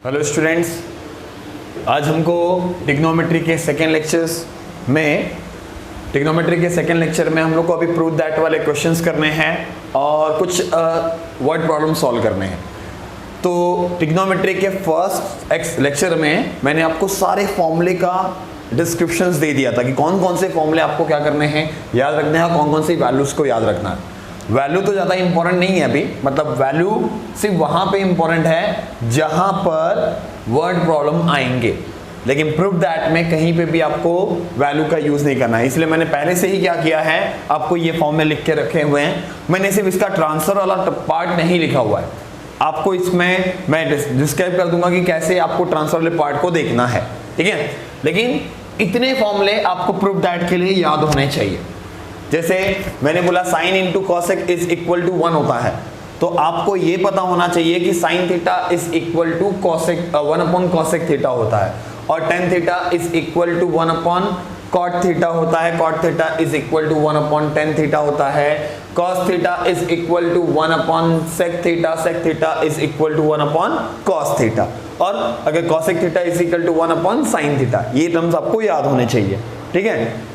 Hello students, आज हमको trigonometry के सेकेंड लेक्चर में हम लोग को अभी प्रूव दैट वाले क्वेश्चंस करने हैं और कुछ वर्ड प्रॉब्लम सॉल्व करने हैं। तो ट्रिग्नोमेट्री के फर्स्ट लेक्चर में मैंने आपको सारे फॉर्मूले का डिस्क्रिप्शंस दे दिया था कि कौन कौन से फॉर्मूले आपको क्या करने हैं, याद रखने हैं, कौन कौन सी वैल्यूज को याद रखना है। वैल्यू तो ज़्यादा इंपॉर्टेंट नहीं है अभी, मतलब वैल्यू सिर्फ वहाँ पे इंपॉर्टेंट है जहाँ पर वर्ड प्रॉब्लम आएंगे, लेकिन प्रूफ दैट में कहीं पे भी आपको वैल्यू का यूज़ नहीं करना है। इसलिए मैंने पहले से ही क्या किया है, आपको ये फॉर्म में लिख के रखे हुए हैं। मैंने सिर्फ इसका ट्रांसफर वाला पार्ट नहीं लिखा हुआ है, आपको इसमें मैं डिस्क्राइब कर दूंगा कि कैसे आपको ट्रांसफर वाले पार्ट को देखना है, ठीक है। लेकिन इतने फॉर्मूले आपको प्रूफ दैट के लिए याद होने चाहिए। जैसे मैंने बोला sine into cosec is equal to 1 होता है, तो आपको ये पता होना चाहिए कि sine theta is equal to cosec 1 upon cosec theta होता है, और tan theta is equal to 1 upon cot theta होता है, cot theta is equal to 1 upon tan theta होता है, cos theta is equal to 1 upon sec theta is equal to 1 upon cos theta, और अगर cosec theta is equal to 1 upon sine theta. ये terms आपको याद होने चाहिए, ठीक है।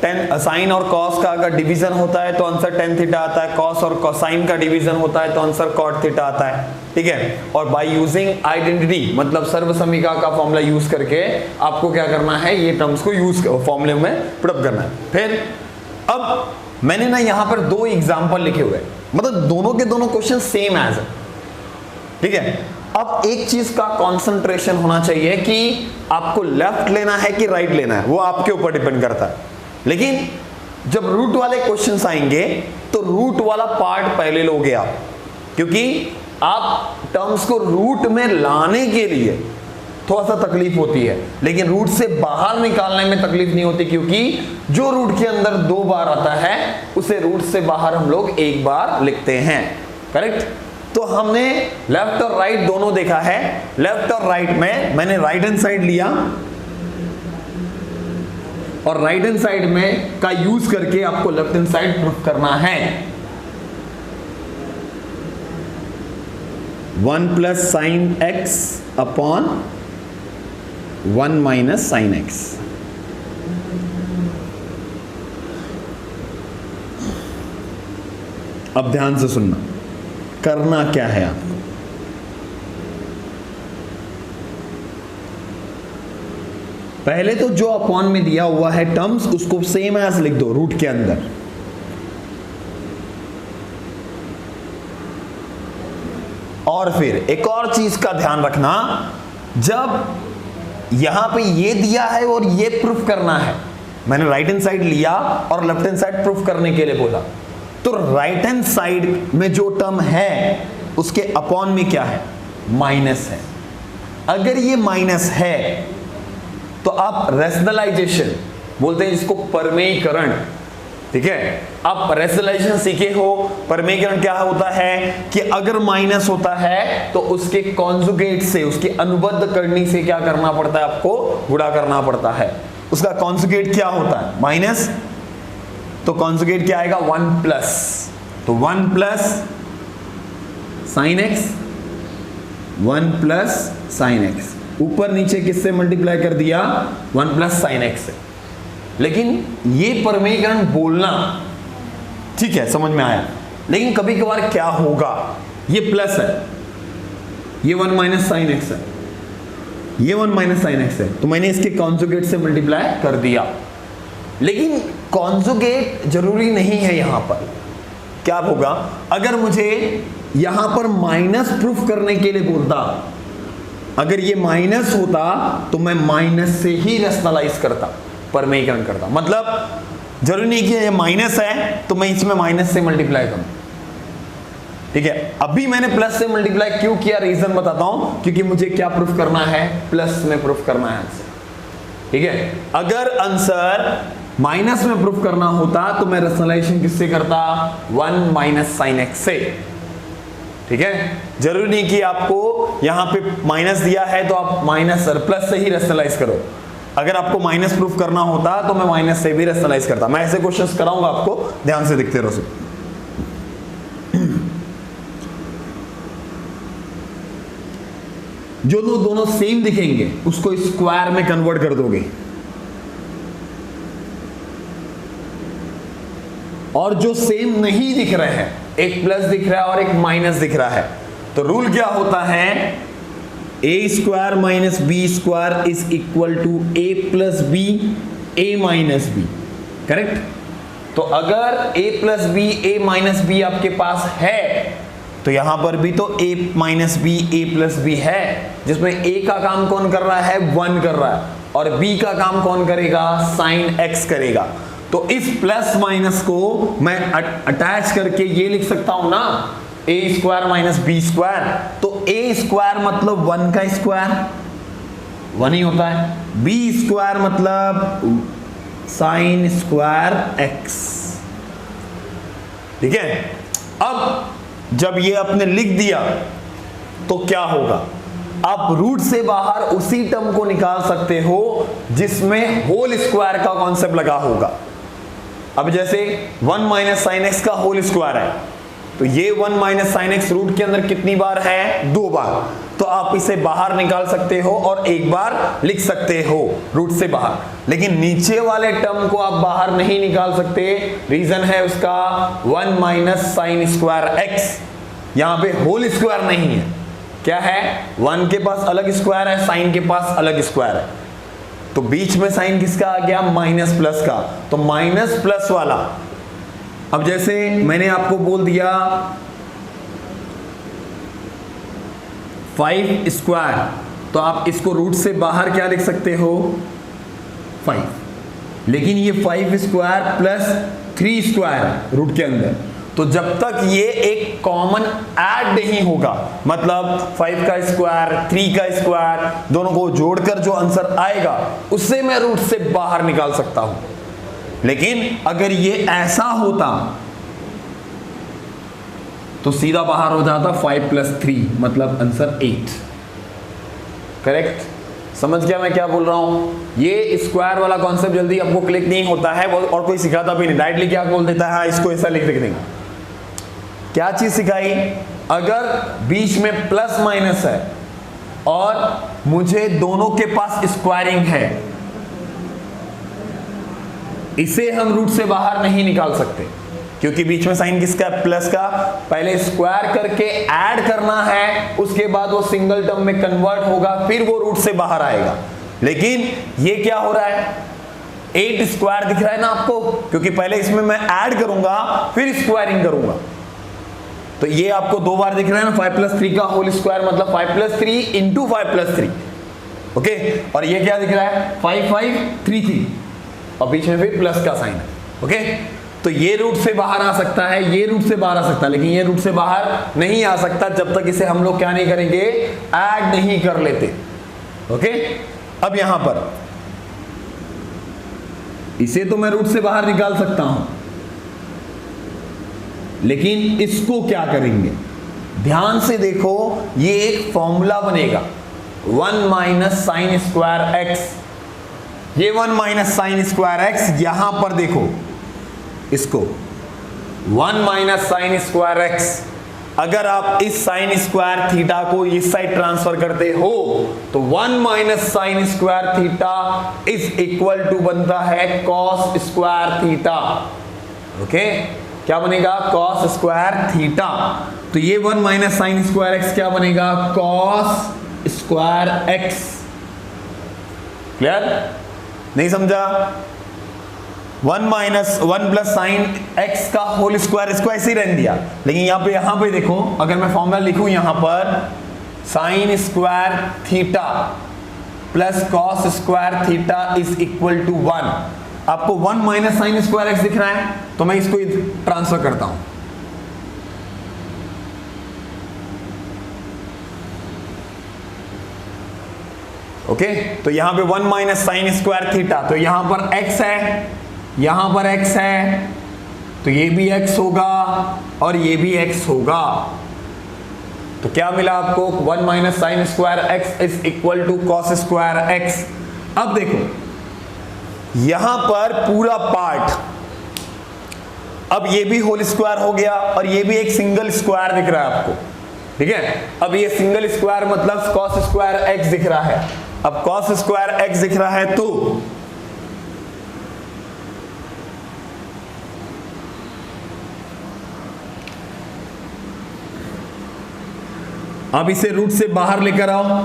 टेन साइन और कॉस का अगर डिवीजन होता है तो आंसर टेन थीटा आता है, कॉस और कोसाइन का डिवीजन होता है तो आंसर कॉट थीटा आता है, ठीक है। और बाय यूजिंग आइडेंटिटी, मतलब सर्वसमीका का फॉर्मूला यूज करके आपको क्या करना है, ये टर्म्स को यूज फॉर्मूले में पुट करना है। फिर अब मैंने ना यहाँ पर दो एग्जाम्पल लिखे हुए, मतलब दोनों के दोनों क्वेश्चन सेम एज है, ठीक है। अब एक चीज का कंसंट्रेशन होना चाहिए कि आपको लेफ्ट लेना है कि राइट लेना है, वो आपके ऊपर डिपेंड करता है। लेकिन जब रूट वाले क्वेश्चंस आएंगे तो रूट वाला पार्ट पहले लोगे आप, क्योंकि आप टर्म्स को रूट में लाने के लिए थोड़ा सा तकलीफ होती है, लेकिन रूट से बाहर निकालने में तकलीफ नहीं होती, क्योंकि जो रूट के अंदर 2 बार आता है उसे रूट से बाहर हम लोग 1 बार लिखते हैं, करेक्ट। तो हमने लेफ्ट और राइट दोनों देखा है। लेफ्ट और राइट में मैंने राइट हैंड साइड लिया और राइट हैंड साइड में का यूज करके आपको लेफ्ट हैंड साइड प्रूफ करना है। 1 plus sine x upon 1 minus sine x. अब ध्यान से सुनना, करना क्या है आपको। पहले तो जो अपॉन में दिया हुआ है टर्म्स उसको सेम एज लिख दो रूट के अंदर, और फिर एक और चीज का ध्यान रखना, जब यहां पे ये दिया है और ये प्रूफ करना है, मैंने राइट हैंड साइड लिया और लेफ्ट हैंड साइड प्रूफ करने के लिए बोला, तो राइट हैंड साइड में जो टर्म है उसके अपॉन में क्या है, माइनस है। अगर ये माइनस है तो आप रैशनलाइजेशन बोलते हैं जिसको, परमेयीकरण, ठीक है। आप रैशनलाइजेशन सीखे हो। परमेयीकरण क्या होता है कि अगर माइनस होता है तो उसके कॉन्जुगेट से, उसकी अनुबद्ध करनी से क्या करना पड़ता है, आपको गुणा करना पड़ता है। उसका कॉन्जुगेट क्या होता है, माइनस, तो कॉन्जुगेट क्या आएगा, 1 प्लस, तो 1 plus sine x, 1 plus sine x, ऊपर नीचे किससे मल्टीप्लाई कर दिया, 1 प्लस साइन एक्स से। लेकिन ये परमेयीकरण बोलना ठीक है, समझ में आया, लेकिन कभी कभार क्या होगा, ये प्लस है, ये 1 माइनस साइन एक्स है, ये 1 माइनस साइन एक्स है, तो मैंने इसके कॉन्जुगेट से मल्टीप्लाई कर दिया। लेकिन कॉन्जुगेट जरूरी नहीं है। यहां पर क्या होगा, अगर मुझे यहां पर माइनस प्रूफ करने के लिए बोलता, अगर ये माइनस होता तो मैं माइनस से ही रैशनलाइज करता, परमेयीकरण करता। मतलब जरूरी नहीं कि ये माइनस है तो मैं इसमें माइनस से मल्टीप्लाई करूं, ठीक है। अभी मैंने प्लस से मल्टीप्लाई क्यों किया, रीजन बताता हूं, क्योंकि मुझे क्या प्रूफ करना है, प्लस में प्रूफ करना है आंसर, ठीक है। अगर आंसर माइनस में प्रूफ करना होता तो मैं रैशनलाइजेशन किससे करता, 1 माइनस साइन एक्स से, ठीक है। जरूरी नहीं कि आपको यहां पे माइनस दिया है तो आप माइनस प्लस से ही रैशनलाइज करो। अगर आपको माइनस प्रूफ करना होता तो मैं माइनस से भी रैशनलाइज करता। मैं ऐसे क्वेश्चंस कराऊंगा आपको, ध्यान से देखते रहो। जो दोनों सेम दिखेंगे उसको स्क्वायर में कन्वर्ट कर दोगे, और जो सेम नहीं दिख रहे हैं, एक प्लस दिख रहा है और एक माइनस दिख रहा है, तो रूल क्या होता है, a square minus b square is equal to a plus b a minus b. Correct? तो अगर a plus b a minus b आपके पास है तो यहां पर भी तो a minus b a plus b है, जिसमें a का काम कौन कर रहा है, 1 कर रहा है, और b का काम कौन करेगा, साइन x करेगा। तो इस प्लस माइनस को मैं अटैच करके ये लिख सकता हूं ना, a square minus b square. तो a स्क्वायर मतलब 1 का स्क्वायर 1 ही होता है, b स्क्वायर मतलब साइन स्क्वायर x। ठीक है? अब जब ये आपने लिख दिया तो क्या होगा, आप रूट से बाहर उसी टर्म को निकाल सकते हो जिसमें होल स्क्वायर का कॉन्सेप्ट लगा होगा। अब जैसे 1 माइनस साइन एक्स का होल स्क्वायर है, तो ये 1 माइनस साइन एक्स रूट के अंदर कितनी बार है, 2 बार। तो आप इसे बाहर निकाल सकते हो और एक बार लिख सकते हो रूट से बाहर, लेकिन नीचे वाले टर्म को आप बाहर नहीं निकाल सकते। रीजन है उसका 1 माइनस साइन स्क्वायर एक्स, यहां पे होल स्क्वायर नहीं है। क्या है, 1 के पास अलग स्क्वायर है, साइन के पास अलग स्क्वायर है, तो बीच में साइन किसका आ गया, माइनस प्लस का। तो माइनस प्लस वाला, अब जैसे मैंने आपको बोल दिया 5 स्क्वायर, तो आप इसको रूट से बाहर क्या लिख सकते हो, 5, लेकिन ये 5 स्क्वायर प्लस 3 स्क्वायर रूट के अंदर, तो जब तक ये एक कॉमन ऐड नहीं होगा, मतलब 5 का स्क्वायर 3 का स्क्वायर दोनों को जोड़कर जो आंसर आएगा उससे मैं रूट से बाहर निकाल सकता हूं। लेकिन अगर ये ऐसा होता तो सीधा बाहर हो जाता 5 प्लस 3 मतलब आंसर 8। करेक्ट? समझ गया मैं क्या बोल रहा हूं? ये स्क्वायर वाला कॉन्सेप्ट जल्दी आपको क्लिक नहीं होता है और कोई सिखाता भी नहीं, डायरेक्टली क्या बोल देता है, हाँ इसको ऐसा लिख देंगे। क्या चीज सिखाई, अगर बीच में प्लस माइनस है और मुझे दोनों के पास स्क्वायरिंग है, इसे हम रूट से बाहर नहीं निकाल सकते क्योंकि बीच में साइन किसका है, प्लस का। पहले स्क्वायर करके ऐड करना है, उसके बाद वो सिंगल टर्म में कन्वर्ट होगा, फिर वो रूट से बाहर आएगा। लेकिन ये क्या हो रहा है, 8 स्क्वायर दिख रहा है ना आपको, क्योंकि पहले इसमें मैं ऐड करूंगा फिर स्क्वायरिंग करूंगा, तो ये आपको 2 बार दिख रहा है ना, 5 प्लस 3 का होल स्क्वायर मतलब 5 प्लस 3 इंटू 5 प्लस 3। ओके, और ये क्या दिख रहा है, 5 5 3 3, और बीच में फिर प्लस का साइन है। ओके, तो ये रूट से बाहर आ सकता है, ये रूट से बाहर आ सकता है, लेकिन ये रूट से बाहर नहीं आ सकता जब तक इसे हम लोग क्या नहीं करेंगे, ऐड नहीं कर लेते। ओके, अब यहां पर इसे तो मैं रूट से बाहर निकाल सकता हूं, लेकिन इसको क्या करेंगे, ध्यान से देखो, ये एक फॉर्मूला बनेगा 1 माइनस साइन स्क्वायर एक्स। ये 1 माइनस साइन स्क्वायर एक्स, यहां पर देखो इसको 1 माइनस साइन स्क्वायर एक्स, अगर आप इस साइन स्क्वायर थीटा को इस साइड ट्रांसफर करते हो तो 1 minus sine square theta is equal to बनता है कॉस स्क्वायर थीटा। ओके, क्या बनेगा, कॉस स्क्वायर थीटा। तो ये 1 माइनस साइन स्क्वायर एक्स क्या बनेगा, कॉस स्क्वायर एक्स। क्लियर? नहीं समझा? 1 प्लस साइन एक्स का होल स्क्वायर, इसको ऐसे ही रहने दिया, लेकिन यहां पे देखो, अगर मैं फॉर्मूला लिखूं यहां पर sine square theta plus cos square theta is equal to 1। आपको 1 माइनस साइन स्क्वायर एक्स दिख रहा है, तो मैं इसको ट्रांसफर करता हूं। ओके, तो यहां पे 1 माइनस साइन स्क्वायर थीटा, तो यहां पर x है, यहां पर x है, तो ये भी x होगा और ये भी x होगा। तो क्या मिला आपको, 1 minus sine square x is equal to cos square x. अब देखो यहां पर पूरा पार्ट, अब ये भी होल स्क्वायर हो गया और ये भी एक सिंगल स्क्वायर दिख रहा है आपको, ठीक है। अब ये सिंगल स्क्वायर मतलब कॉस स्क्वायर एक्स दिख रहा है। अब कॉस स्क्वायर एक्स दिख रहा है तो अब इसे रूट से बाहर लेकर आओ,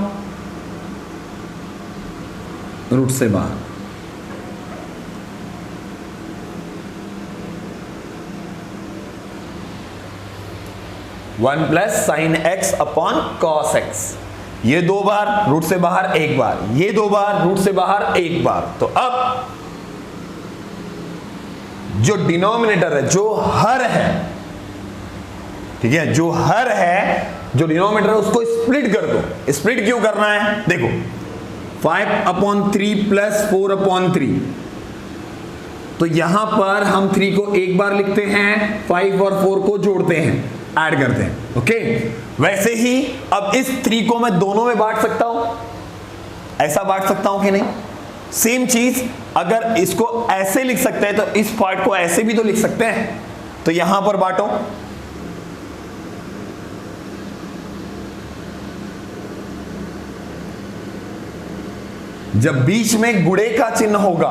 रूट से बाहर। One plus sine x upon cos x, ये दो बार रूट से बाहर एक बार, ये दो बार रूट से बाहर एक बार। तो अब जो डिनोमिनेटर है, जो हर है, ठीक है, जो हर है, जो डिनोमिनेटर है उसको स्प्लिट कर दो। स्प्लिट क्यों करना है? देखो 5/3 प्लस 4/3, तो यहां पर हम 3 को एक बार लिखते हैं, 5 और 4 को जोड़ते हैं, ऐड करते हैं। ओके, वैसे ही अब इस 3 को मैं दोनों में बांट सकता हूं, ऐसा बांट सकता हूं कि नहीं? सेम चीज अगर इसको ऐसे लिख सकते हैं तो इस पार्ट को ऐसे भी तो लिख सकते हैं। तो यहां पर बांटो, जब बीच में गुणे का चिन्ह होगा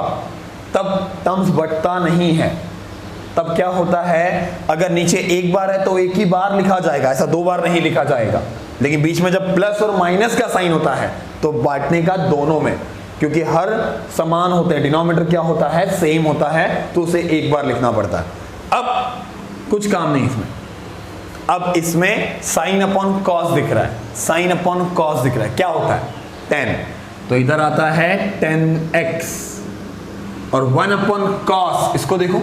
तब टर्म्स बटता नहीं है। तब क्या होता है, अगर नीचे एक बार है तो एक ही बार लिखा जाएगा, ऐसा दो बार नहीं लिखा जाएगा। लेकिन बीच में जब प्लस और माइनस का साइन होता है तो बांटने का दोनों में, क्योंकि हर समान होते हैं, डिनोमिनेटर क्या होता है, सेम होता है, तो उसे एक बार लिखना पड़ता है। अब कुछ काम नहीं इसमें, अब इसमें साइन अपॉन कॉस दिख रहा है, साइन अपॉन कॉस दिख रहा है, क्या होता है 10, तो इधर आता है 10x और 1 कॉस, इसको देखो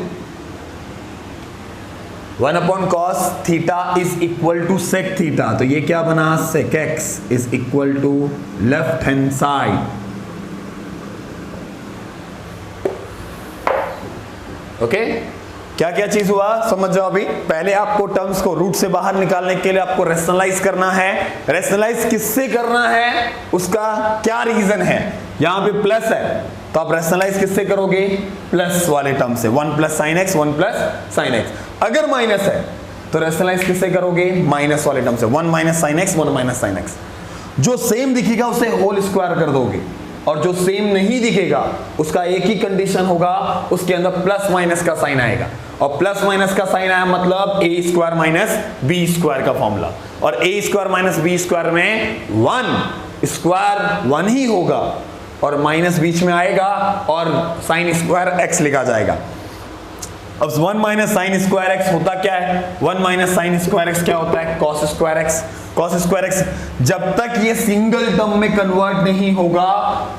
1 cos theta is equal to sec theta, तो ये क्या बना, sec x is equal to left hand side. Okay, क्या क्या चीज हुआ समझ जाओ। अभी पहले आपको टर्म्स को रूट से बाहर निकालने के लिए आपको रेशनलाइज करना है। रेशनलाइज किससे करना है, उसका क्या रीजन है। यहां पे प्लस है तो आप रेशनलाइज किससे करोगे, प्लस वाले टर्म से, 1 plus sine x, 1 plus sine x. अगर माइनस है तो रेशनलाइज किससे करोगे, माइनस वाले टर्म से, 1 minus sine x, 1 minus sine x. जो सेम दिखेगा उसे होल स्क्वायर कर दोगे, और जो सेम नहीं दिखेगा उसका एक ही कंडीशन होगा, उसके अंदर प्लस माइनस का साइन आएगा, और प्लस माइनस का साइन आया मतलब ए स्क्वायर माइनस बी स्क्वायर का फॉर्मूला। और ए स्क्वायर माइनस बी स्क्वायर में 1 स्क्वायर 1 ही होगा और माइनस बीच में आएगा और साइन स्क्वायर एक्स लिखा जाएगा। अब 1 माइनस साइन स्क्वायर एक्स होता क्या है, 1 माइनस साइन स्क्वायर एक्स क्या होता है, cos square x. Cos square x जब तक ये सिंगल टर्म में कन्वर्ट नहीं होगा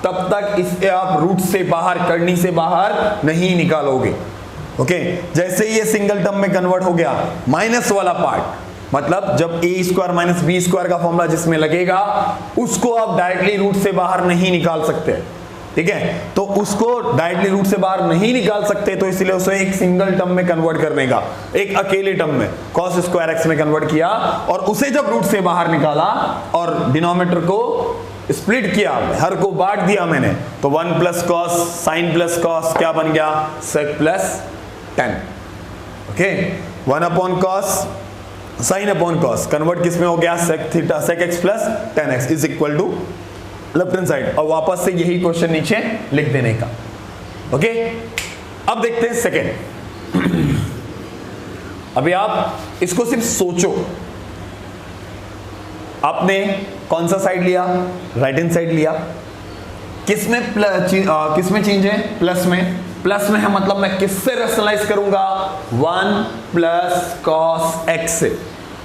तब तक इसे आप रूट से बाहर, करनी से बाहर नहीं निकालोगे। ओके, जैसे ये सिंगल टर्म में कन्वर्ट हो गया, माइनस वाला पार्ट मतलब जब ए स्क्वायर माइनस बी स्क्वायर का फॉर्मूला जिसमें लगेगा उसको आप डायरेक्टली रूट से बाहर नहीं निकाल सकते, ठीक है। तो उसको डायरेक्टली रूट से बाहर नहीं निकाल सकते, तो इसलिए उसे एक सिंगल टर्म में कन्वर्ट करने का, एक अकेले टर्म में कॉस स्क्वायर एक्स में कन्वर्ट किया, और उसे जब रूट से बाहर निकाला और डिनोमिनेटर को स्प्लिट किया, हर को बांट दिया मैंने, तो 1 plus cos sine plus cos क्या बन गया, sec plus 10। Okay, 1 upon cos sine upon cos convert किस में हो गया, sec theta, sec x plus 10x is equal to left hand side, और वापस से यही क्वेश्चन नीचे लिख देने का। ओके, अब देखते हैं सेकेंड। अभी आप इसको सिर्फ सोचो, आपने कौन सा साइड लिया, राइट हैंड साइड लिया, किसमें किसमें चेंज है, प्लस में। प्लस में है मतलब मैं किससे रेशनलाइज करूंगा, 1 प्लस कॉस एक्स से।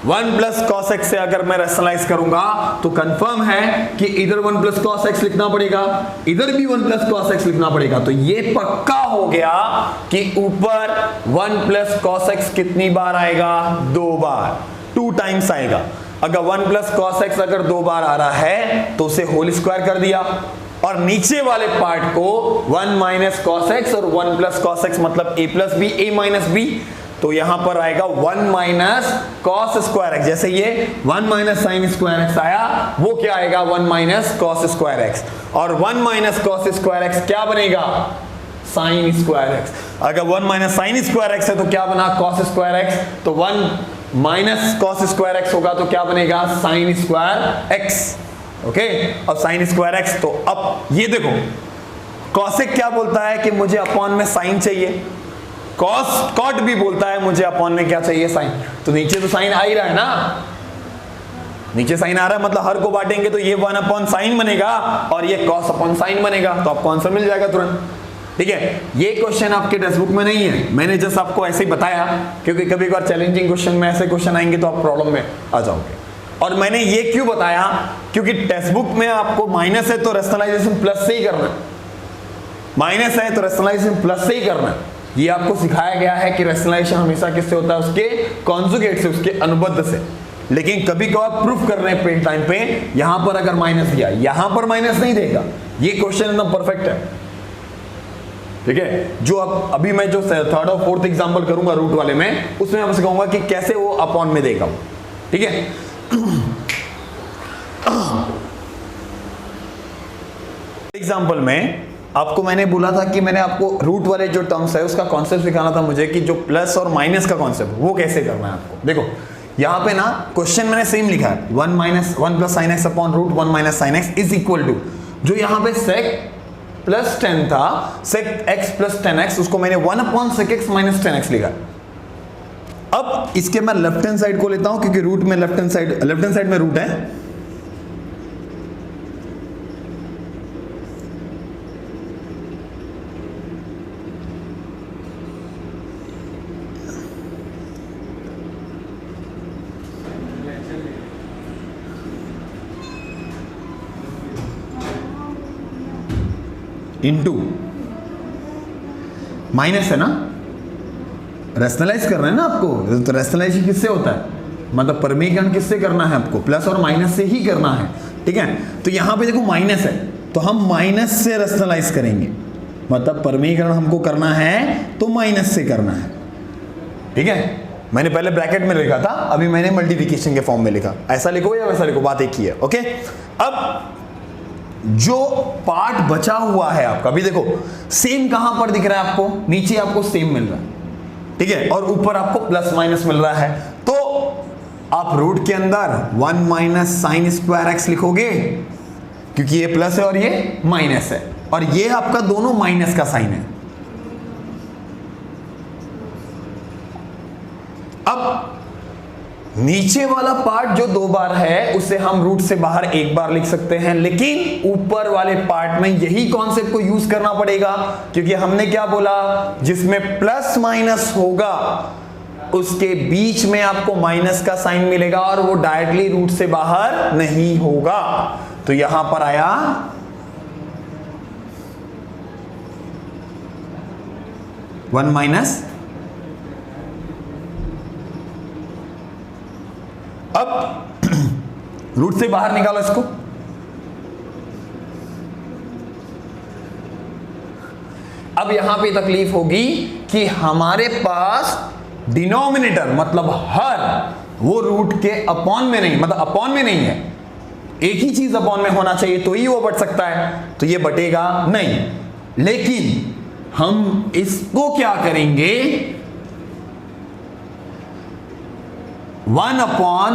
1 प्लस कॉस एक्स से अगर मैं रेशनलाइज करूंगा तो कंफर्म है कि इधर 1 प्लस कॉस एक्स लिखना पड़ेगा, इधर भी 1 प्लस कॉस एक्स लिखना पड़ेगा। तो ये पक्का हो गया कि ऊपर 1 प्लस कॉस एक्स कितनी बार आएगा, 2 बार, 2 टाइम्स आएगा। अगर 1 प्लस कॉस एक्स अगर 2 बार आ रहा है तो उसे होल स्क्वायर कर दिया, और नीचे वाले पार्ट को 1 माइनस कॉस एक्स और 1 प्लस कॉस एक्स मतलब a plus b, a minus b, तो यहां पर आएगा 1 माइनस कॉस स्क्वायर एक्स। जैसे ये 1 माइनस साइन स्क्वायर एक्स आया, वो क्या आएगा, 1 माइनस कॉस स्क्वायर एक्स, और 1 माइनस कॉस स्क्वायर एक्स क्या बनेगा, साइन स्क्वायर एक्स। अगर 1 माइनस साइन स्क्वायर एक्स है तो क्या बना, कॉस स्क्वायर एक्स, तो 1 माइनस कॉस स्क्वायर एक्स होगा तो क्या बनेगा, साइन स्क्वायर एक्स। ओके, और साइन स्क्वायर एक्स, तो अब ये देखो कॉसेक क्या बोलता है कि मुझे अपॉन में साइन चाहिए, कॉट भी बोलता है मुझे अपॉन में क्या चाहिए, साइन। तो नीचे तो साइन आ ही रहा है ना, नीचे साइन आ रहा है, मतलब हर को बांटेंगे तो ये 1 अपॉन साइन बनेगा और ये कॉस अपॉन साइन बनेगा, तो आपको आंसर मिल जाएगा तुरंत। ठीक है, ये क्वेश्चन आपके टेक्स्ट बुक में नहीं है, मैंने जस्ट आपको ऐसे ही बताया, क्योंकि कभी कभार चैलेंजिंग क्वेश्चन में ऐसे क्वेश्चन आएंगे तो आप प्रॉब्लम में आ जाओगे। और मैंने ये क्यों बताया, क्योंकि टेक्स्ट बुक में आपको माइनस है तो रैशनलाइजेशन प्लस से ही करना है, माइनस है तो रैशनलाइजेशन प्लस से ही करना है। ये आपको सिखाया गया है कि रैशनलाइजेशन हमेशा किससे होता है, उसके कॉन्जुगेट से, उसके अनुबद्ध से। लेकिन कभी कभार प्रूफ करने पे टाइम पे यहां पर अगर माइनस दिया, यहां पर माइनस नहीं देगा, ये क्वेश्चन एकदम परफेक्ट है। ठीक है, जो अब अभी मैं जो थर्ड और फोर्थ एग्जांपल करूंगा रूट वाले में, उसमें आपसे कहूंगा कि कैसे वो अपॉन में देगा। ठीक है, एग्जांपल में आपको मैंने बोला था कि मैंने आपको रूट वाले जो टर्म्स है उसका कॉन्सेप्ट सिखाना था मुझे, कि जो प्लस और माइनस का कॉन्सेप्ट वो कैसे करना है आपको। देखो यहाँ पे ना क्वेश्चन मैंने सेम लिखा है, 1 plus sine x upon root 1 minus sine x is equal to, जो यहाँ पे सेक प्लस 10 था, सेक एक्स प्लस 10x, उसको मैंने 1 अपॉन सेक एक्स माइनस 10x लिखा। अब इसके मैं लेफ्ट हैंड साइड को लेता हूं, क्योंकि रूट में लेफ्ट हैंड साइड में रूट है, इनटू माइनस है ना, रैशनलाइज कर रहे हैं ना आपको, तो रैशनलाइज किससे होता है, मतलब परमीकरण किससे करना है आपको, प्लस और माइनस से ही करना है। ठीक है, तो यहां पे देखो माइनस है तो हम माइनस से रैशनलाइज करेंगे, मतलब परमीकरण हमको करना है तो माइनस से करना है। ठीक है, मैंने पहले ब्रैकेट में लिखा था, अभी मैंने मल्टीप्लिकेशन के फॉर्म में लिखा, ऐसा लिखो या वैसा लिखो, बात एक ही है। ओके, अब जो पार्ट बचा हुआ है आपका, अभी देखो सेम कहां पर दिख रहा है आपको, नीचे आपको सेम मिल रहा है। ठीक है, और ऊपर आपको प्लस माइनस मिल रहा है, तो आप रूट के अंदर 1 माइनस साइन स्क्वायर एक्स लिखोगे, क्योंकि ये प्लस है और ये माइनस है, और ये आपका दोनों माइनस का साइन है। अब नीचे वाला पार्ट जो 2 बार है उसे हम रूट से बाहर 1 बार लिख सकते हैं, लेकिन ऊपर वाले पार्ट में यही कॉन्सेप्ट को यूज करना पड़ेगा, क्योंकि हमने क्या बोला, जिसमें प्लस माइनस होगा उसके बीच में आपको माइनस का साइन मिलेगा और वो डायरेक्टली रूट से बाहर नहीं होगा। तो यहां पर आया वन माइनस, अब रूट से बाहर निकालो इसको, अब यहां पे तकलीफ होगी कि हमारे पास डिनोमिनेटर मतलब हर, वो रूट के अपॉन में नहीं, मतलब अपॉन में नहीं है, एक ही चीज अपॉन में होना चाहिए तो ही वो बट सकता है, तो ये बटेगा नहीं। लेकिन हम इसको क्या करेंगे, 1 upon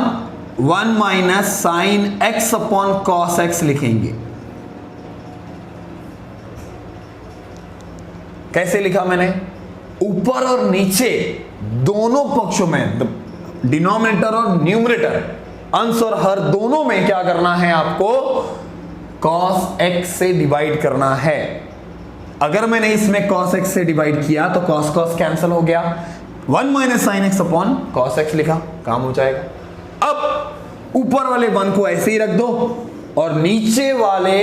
1 minus sine x upon cos x लिखेंगे। कैसे लिखा मैंने, ऊपर और नीचे दोनों पक्षों में, डिनोमिनेटर और न्यूमरेटर, अंश और हर दोनों में क्या करना है आपको, कॉस एक्स से डिवाइड करना है। अगर मैंने इसमें कॉस एक्स से डिवाइड किया तो कॉस कॉस कैंसिल हो गया, 1 minus sine x upon cos x लिखा, काम हो जाएगा। अब ऊपर वाले 1 को ऐसे ही रख दो और नीचे वाले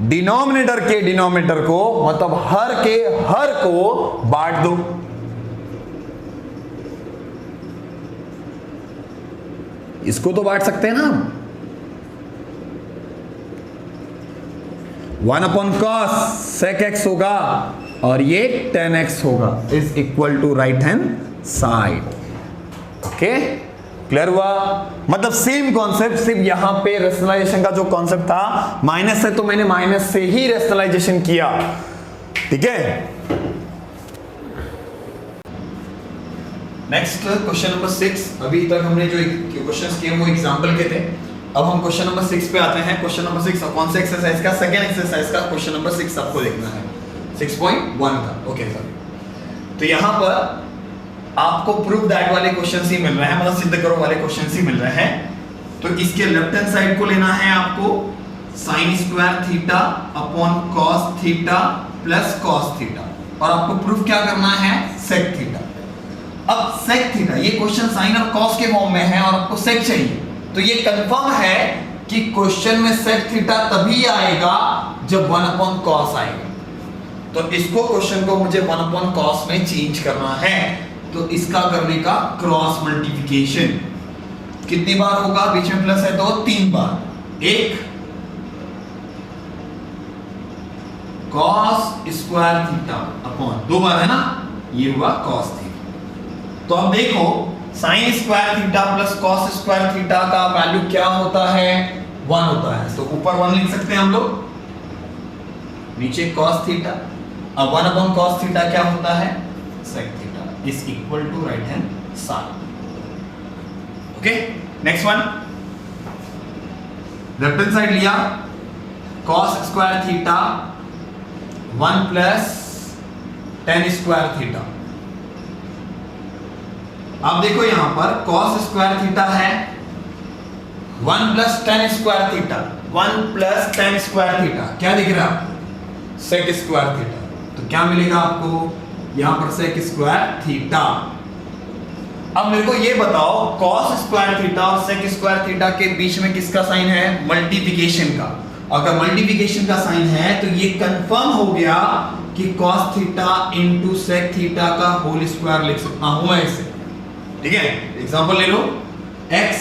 डिनोमिनेटर के डिनोमिनेटर को, मतलब हर के हर को बांट दो। इसको तो बांट सकते हैं ना हम, 1 अपॉन कॉस सेक एक्स होगा और ये 10x होगा, is equal to right hand side. Okay, clear हुआ, मतलब सेम कॉन्सेप्ट, सिर्फ यहां पे रेशनलाइजेशन का जो कॉन्सेप्ट था माइनस है तो मैंने माइनस से ही रेशनलाइजेशन किया। ठीक है, नेक्स्ट क्वेश्चन नंबर 6। अभी तक हमने जो क्वेश्चंस किए वो एग्जांपल के थे। अब हम क्वेश्चन नंबर 6 पे आते हैं। क्वेश्चन नंबर 6 कौन सा एक्सरसाइज का? सेकंड एक्सरसाइज का क्वेश्चन नंबर 6 आपको देखना है, 6.1 का। ओके सर, तो यहाँ पर आपको प्रूव दैट वाले क्वेश्चंस ही मिल रहे हैं, मतलब सिद्ध करो वाले क्वेश्चंस ही मिल रहे हैं। तो इसके लेफ्ट हैंड साइड को लेना है आपको sin square theta upon cos theta plus cos theta, और आपको प्रूफ क्या करना है? sec theta. अब sec थीटा, ये क्वेश्चन sin और cos के फॉर्म में है और आपको sec चाहिए, तो ये कंफर्म है कि क्वेश्चन में sec थीटा तभी आएगा जब 1 अपॉन cos आएगा। तो इसको क्वेश्चन को मुझे 1 अपॉन cos में चेंज करना है, तो इसका करने का क्रॉस मल्टीप्लिकेशन कितनी बार होगा? बीच में प्लस है तो 3 बार। एक cos स्क्वायर थीटा अपॉन 2 बार है ना, ये हुआ cos थीटा। तो अब देखो sin square theta plus cos square theta का वैल्यू क्या होता है? 1 होता है। तो ऊपर 1 लिख सकते हैं हम लोग, नीचे cos थीटा। अब 1 अपॉन cos थीटा क्या होता है? sec theta is equal to right hand side. Okay, next one, left hand side लिया cos square theta 1 plus tan square theta. अब देखो यहां पर cos स्क्वायर थीटा है 1 plus tan square theta, 1 plus tan square theta क्या दिख रहा है? sec square theta. तो क्या मिलेगा आपको यहां पर? sec square theta. अब मेरे को ये बताओ cos स्क्वायर थीटा और sec स्क्वायर थीटा के बीच में किसका साइन है? मल्टीप्लिकेशन का। अगर मल्टीप्लिकेशन का साइन है तो ये कंफर्म हो गया कि cos theta into sec theta का होल स्क्वायर लिख सकता हूं मैं इसे। ठीक है, एग्जांपल ले लो, x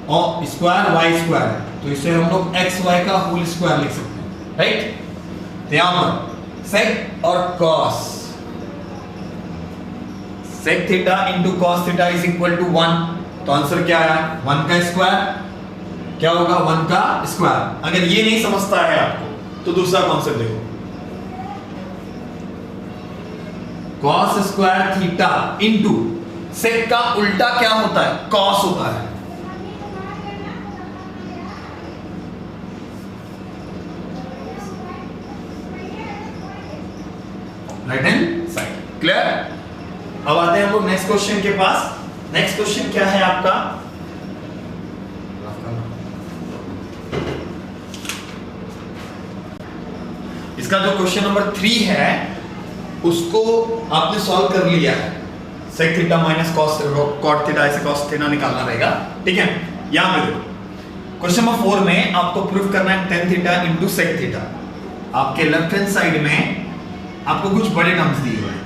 और स्क्वायर y स्क्वायर है, तो इसे हम लोग xy का होल स्क्वायर लिख सकते हैं, राइट। तो यहां पर sec और cos, sec theta into cos theta is equal to 1। तो आंसर क्या आया? 1 का स्क्वायर क्या होगा? 1 का स्क्वायर। अगर ये नहीं समझता है आपको तो दूसरा कॉन्सेप्ट देखो, cos square theta into sec का उल्टा क्या होता है? cos होता है। Right hand side, clear. अब आते हैं हम लोग नेक्स्ट क्वेश्चन के पास। नेक्स्ट क्वेश्चन क्या है आपका? इसका जो क्वेश्चन नंबर 3 है उसको आपने सॉल्व कर लिया है। sec theta minus cot theta, ऐसे cos थीटा निकालना रहेगा। ठीक है, यहां पे देखो क्वेश्चन नंबर 4 में आपको प्रूफ करना है tan theta into sec theta. आपके लेफ्ट हैंड साइड में आपको कुछ बड़े टर्म्स दिए हुए हैं।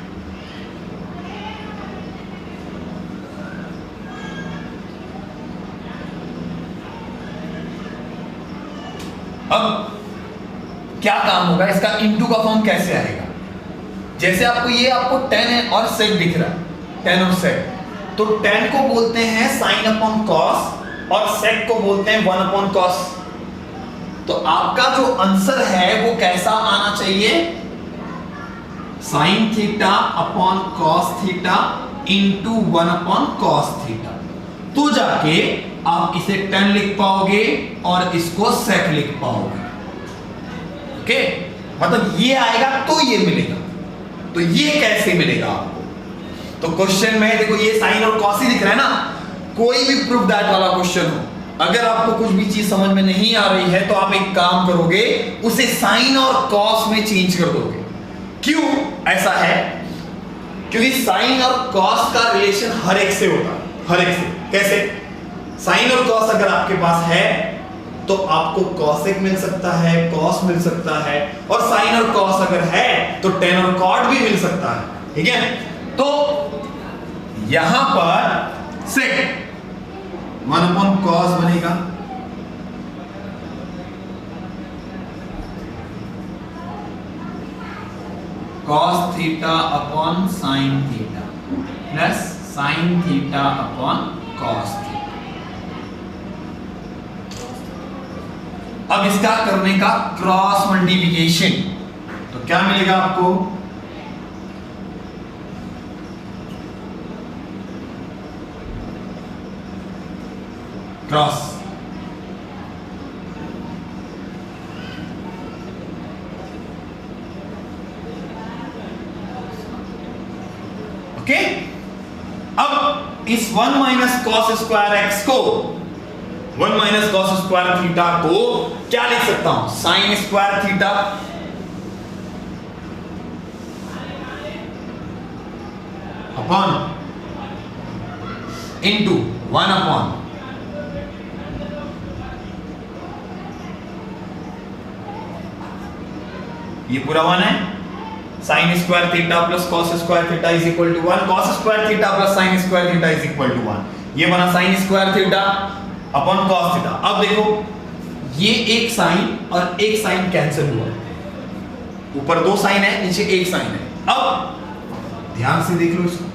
अब क्या काम होगा? इसका इंटू का फॉर्म कैसे आएगा? जैसे आपको tan है और sec दिख रहा है, tan और sec, तो tan को बोलते हैं sin अपॉन cos और sec को बोलते हैं 1 अपॉन cos। तो आपका जो आंसर है वो कैसा आना चाहिए? sin theta upon cos theta into 1 upon cos theta. तो जाके आप इसे tan लिख पाओगे और इसको sec लिख पाओगे। ओके, मतलब ये आएगा तो ये मिलेगा। तो ये कैसे मिलेगा आपको? तो क्वेश्चन में देखो ये sin और cos ही दिख रहा है ना, कोई भी प्रूफ दैट वाला क्वेश्चन हो, अगर आपको कुछ भी चीज समझ में नहीं आ रही है तो आप एक काम करोगे, उसे sin और cos में चेंज कर दोगे। क्यों ऐसा है? क्योंकि sin और cos का रिलेशन हर एक से होता है, हर एक से। कैसे? sin और cos अगर आपके पास है तो आपको cosec मिल सकता है, cos मिल सकता है, और sin और cos अगर है तो tan और cot भी मिल सकता है। ठीक है, तो यहां पर sec 1 अपॉन cos बनेगा, cos theta upon sin theta plus sin theta upon cos theta. अब इसका करने का क्रॉस मल्टीप्लिकेशन, तो क्या मिलेगा आपको? क्रॉस। ओके, अब इस 1 माइनस कॉस स्क्वायर एक्स को 1 माइनस कॉस स्क्वायर थीटा को क्या लिख सकता हूं? Sine square theta upon into 1 upon ये पूरा 1 है, sine square theta plus cos square theta is equal to 1, cos square theta plus sine square theta is equal to 1। ये बना sine square theta upon cos theta. अब देखो ये एक sign और एक साइन कैंसिल हुआ, ऊपर 2 साइन है, नीचे एक साइन है। अब ध्यान से देख लो इसको,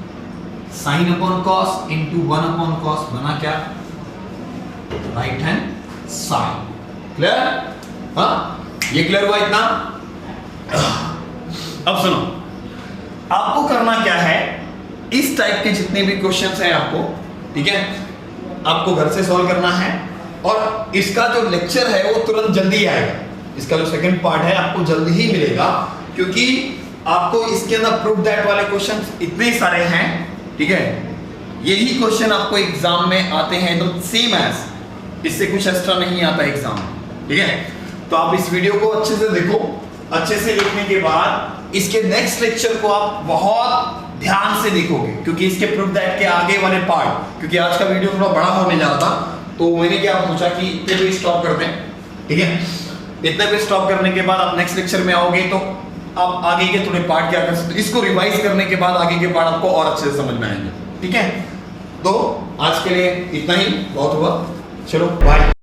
sign upon cos into 1 upon cos बना क्या? Right hand side. क्लियर? हाँ, ये क्लियर हुआ इतना? अब सुनो, आपको करना क्या है, इस टाइप के जितने भी क्वेश्चंस हैं आपको, ठीक है, आपको घर से सॉल्व करना है। और इसका जो लेक्चर है वो तुरंत जल्दी आएगा, इसका जो सेकंड पार्ट है आपको जल्दी ही मिलेगा, क्योंकि आपको इसके अंदर प्रूफ दैट वाले क्वेश्चंस इतने सारे हैं, ठीक है। यही क्वेश्चन आपको एग्जाम में आते हैं एकदम सेम एज, इससे कुछ एक्स्ट्रा नहीं आता एग्जाम, ठीक है। तो आप इस वीडियो को अच्छे से देखो, अच्छे से देखने के बाद इसके नेक्स्ट लेक्चर को आप बहुत ध्यान से देखोगे, क्योंकि इसके प्रूफ दैट के आगे वाले पार्ट, क्योंकि आज का वीडियो थोड़ा बड़ा होने जा रहा था, तो मैंने क्या सोचा कि इतने पे स्टॉप करते हैं, ठीक है। इतने पे स्टॉप करने के बाद आप नेक्स्ट लेक्चर में आओगे तो आप आगे के थोड़े पार्ट क्या कर सकते हो, इसको रिवाइज करने के बाद आगे के पार्ट आपको और अच्छे से समझ में आएंगे, ठीक है। तो आज के लिए इतना ही बहुत हुआ, चलो बाय।